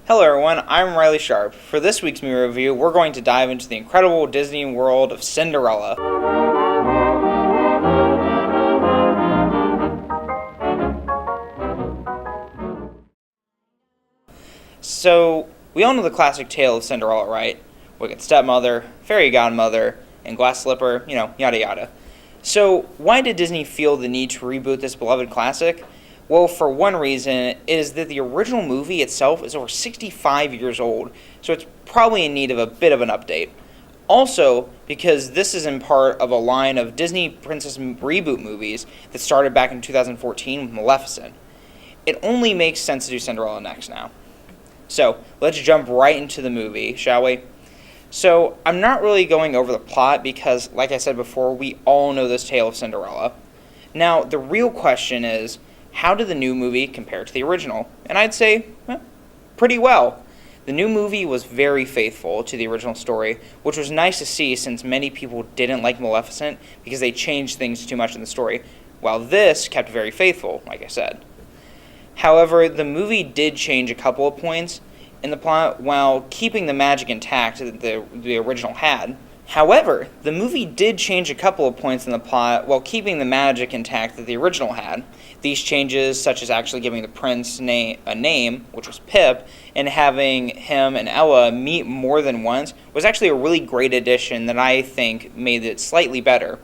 Hello everyone, I'm Riley Sharp. For this week's movie review, we're going to dive into the incredible Disney world of Cinderella. So, we all know the classic tale of Cinderella, right? Wicked stepmother, fairy godmother, and glass slipper, yada yada. So, why did Disney feel the need to reboot this beloved classic? Well, for one reason, is that the original movie itself is over 65 years old, so it's probably in need of a bit of an update. Also, because this is in part of a line of Disney princess reboot movies that started back in 2014 with Maleficent. It only makes sense to do Cinderella next now. So, let's jump right into the movie, shall we? So, I'm not really going over the plot because, like I said before, we all know this tale of Cinderella. Now, the real question is, how did the new movie compare to the original? And I'd say, pretty well. The new movie was very faithful to the original story, which was nice to see since many people didn't like Maleficent because they changed things too much in the story, while this kept very faithful, like I said. However, the movie did change a couple of points in the plot while keeping the magic intact that the original had. However, the movie did change a couple of points in the plot while keeping the magic intact that the original had. These changes, such as actually giving the prince a name, which was Pip, and having him and Ella meet more than once, was actually a really great addition that I think made it slightly better.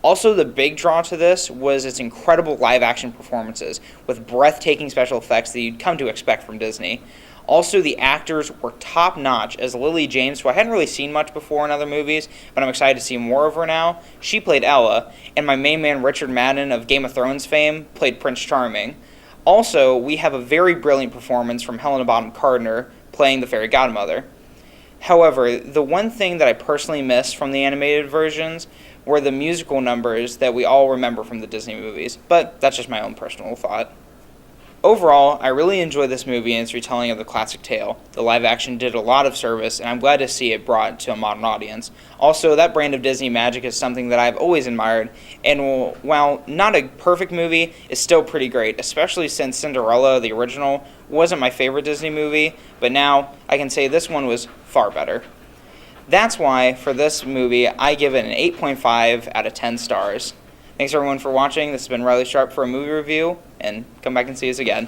Also, the big draw to this was its incredible live-action performances, with breathtaking special effects that you'd come to expect from Disney. Also, the actors were top-notch, as Lily James, who I hadn't really seen much before in other movies, but I'm excited to see more of her now. She played Ella, and my main man Richard Madden of Game of Thrones fame played Prince Charming. Also, we have a very brilliant performance from Helena Bonham Carter playing the fairy godmother. However, the one thing that I personally missed from the animated versions were the musical numbers that we all remember from the Disney movies, but that's just my own personal thought. Overall, I really enjoyed this movie and its retelling of the classic tale. The live action did a lot of service, and I'm glad to see it brought to a modern audience. Also, that brand of Disney magic is something that I've always admired, and while not a perfect movie, it's still pretty great, especially since Cinderella, the original, wasn't my favorite Disney movie, but now I can say this one was far better. That's why, for this movie, I give it an 8.5 out of 10 stars. Thanks everyone for watching. This has been Riley Sharp for a movie review, and come back and see us again.